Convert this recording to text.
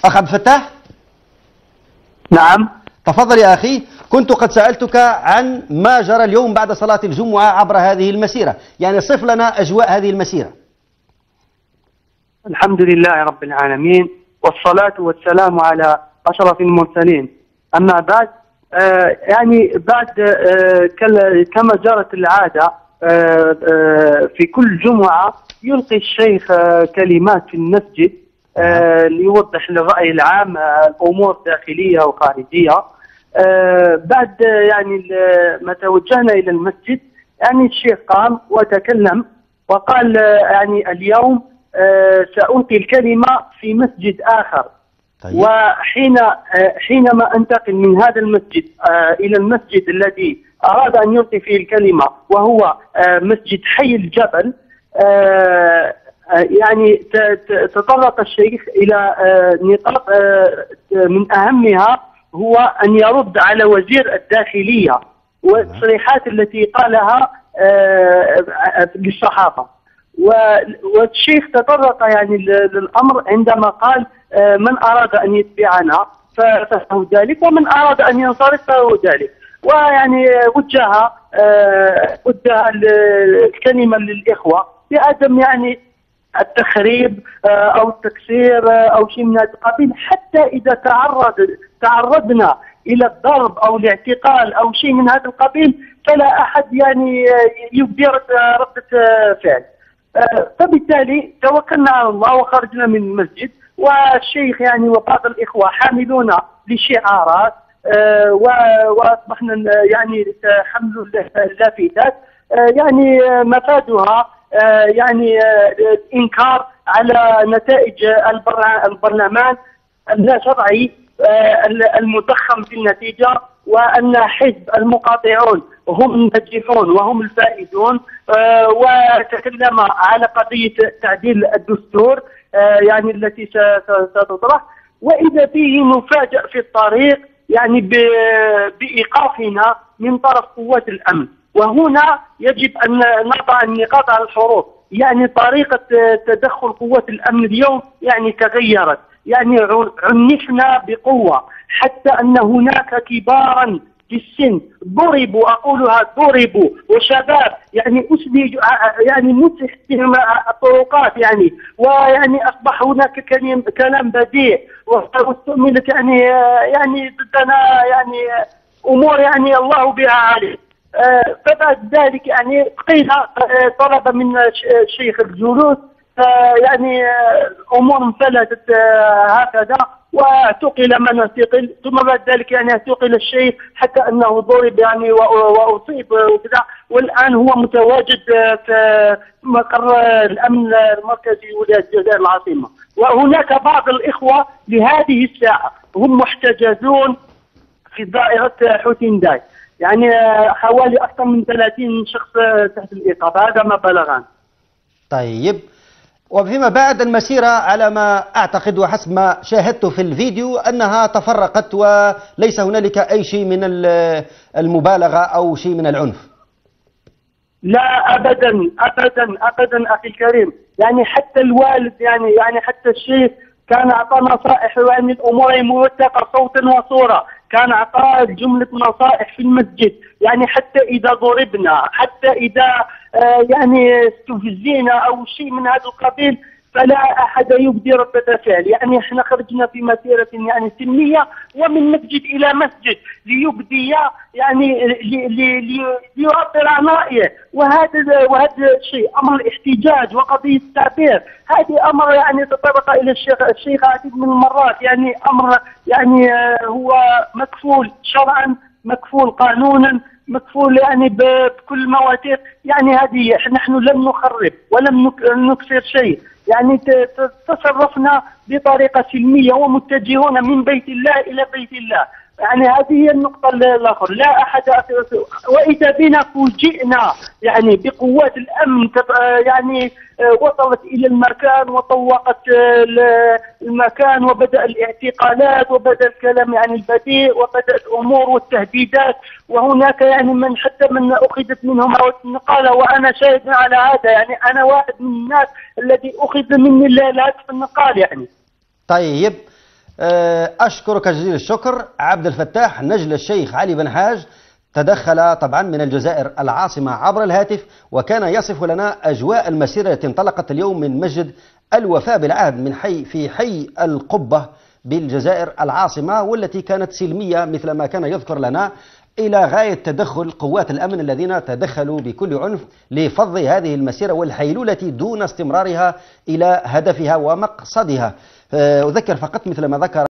أخ عبد الفتاح. نعم. تفضل يا أخي. كنت قد سألتك عن ما جرى اليوم بعد صلاة الجمعة عبر هذه المسيرة، يعني صف لنا أجواء هذه المسيرة. الحمد لله رب العالمين، والصلاة والسلام على أشرف المرسلين. أما بعد، يعني بعد كما جرت العادة في كل جمعة يلقي الشيخ كلمات في المسجد ليوضح للرأي العام الأمور الداخلية وخارجية. بعد يعني ما توجهنا إلى المسجد، يعني الشيخ قام وتكلم وقال يعني اليوم سألقي الكلمة في مسجد آخر. طيب. وحينما أنتقل من هذا المسجد إلى المسجد الذي أراد أن يلقي فيه الكلمة وهو مسجد حي الجبل، يعني تطرق الشيخ إلى نقاط من أهمها هو أن يرد على وزير الداخلية والتصريحات التي قالها للصحافة. والشيخ تطرق يعني للأمر عندما قال من أراد أن يتبعنا فله ذلك، ومن أراد أن ينصرف فله ذلك. ويعني وجه الكلمة للإخوة بعدم يعني التخريب أو التكسير أو شيء من هذا القبيل، حتى إذا تعرضنا إلى الضرب أو الاعتقال أو شيء من هذا القبيل فلا أحد يعني يبدي ردة فعل. فبالتالي توكلنا على الله وخرجنا من المسجد، والشيخ يعني وبعض الإخوة حاملون لشعارات، وأصبحنا يعني حمل اللافتات يعني مفادها يعني الإنكار على نتائج البرلمان اللا شرعي المضخم في النتيجة، وأن حزب المقاطعون هم الناجحون وهم الفائزون. وتكلم على قضية تعديل الدستور يعني التي ستطرح، وإذا فيه نفاجأ في الطريق يعني بإيقافنا من طرف قوات الأمن. وهنا يجب أن نضع النقاط على الحروف، يعني طريقة تدخل قوات الأمن اليوم يعني تغيرت، يعني عنفنا بقوة، حتى أن هناك كبارا في السن ضربوا، أقولها ضربوا، وشباب يعني أسلج يعني مسح بهم الطرقات يعني، ويعني أصبح هناك كلام بديع، واستعملت يعني ضدنا يعني أمور يعني الله بها عليه. فبعد ذلك يعني قيل طلب من الشيخ الجلوس، يعني أمور انفلتت هكذا، واعتقل من اعتقل، ثم بعد ذلك يعني اعتقل الشيخ حتى أنه ضرب يعني وأصيب وكذا، والآن هو متواجد في مقر الأمن المركزي ولاية الجزائر العاصمة. وهناك بعض الإخوة لهذه الساعة هم محتجزون في دائرة حوتين داي، يعني حوالي أكثر من 30 شخص تحت الإيقاف، هذا ما بلغان. طيب، وفيما بعد المسيرة على ما أعتقد وحسب ما شاهدت في الفيديو أنها تفرقت وليس هنالك أي شيء من المبالغة أو شيء من العنف. لا أبدا أبدا أبدا أخي الكريم، يعني حتى الوالد يعني حتى الشيخ كان أعطى نصائح، يعني الأمور موثقة صوتا وصورة، كان أعطى جملة نصائح في المسجد، يعني حتى إذا ضربنا، حتى إذا يعني استفزينا أو شيء من هذا القبيل فلا أحد يبدي ردة فعل. يعني احنا خرجنا في مسيرة يعني سلمية ومن مسجد إلى مسجد ليبدي يعني ليعبر عن رأيه، وهذا الشيء أمر الاحتجاج وقضية التعبير، هذه أمر يعني تطرق إلى الشيخ عديد من المرات، يعني أمر يعني هو مكفول شرعا، مكفول قانونا، مكفول يعني بكل المواثيق. يعني هذه نحن لم نخرب ولم نكسر شيء، يعني تصرفنا بطريقة سلمية ومتجهون من بيت الله إلى بيت الله. يعني هذه هي النقطة الأخرى، لا أحد وإذا بنا فوجئنا يعني بقوات الأمن يعني وصلت إلى المكان وطوقت المكان، وبدأ الاعتقالات وبدأ الكلام يعني البذيء، وبدأت الأمور والتهديدات. وهناك يعني من حتى من أخذت منهم النقالة، وأنا شاهد على هذا، يعني أنا واحد من الناس الذي أخذ مني الليلات في النقال يعني. طيب، أشكرك جزيل الشكر عبد الفتاح. نجل الشيخ علي بن حاج تدخل طبعا من الجزائر العاصمة عبر الهاتف، وكان يصف لنا أجواء المسيرة التي انطلقت اليوم من مسجد الوفاء بالعهد من في حي القبة بالجزائر العاصمة، والتي كانت سلمية مثل ما كان يذكر لنا، إلى غاية تدخل قوات الأمن الذين تدخلوا بكل عنف لفض هذه المسيرة والحيلولة دون استمرارها إلى هدفها ومقصدها. أذكر فقط مثل ما ذكر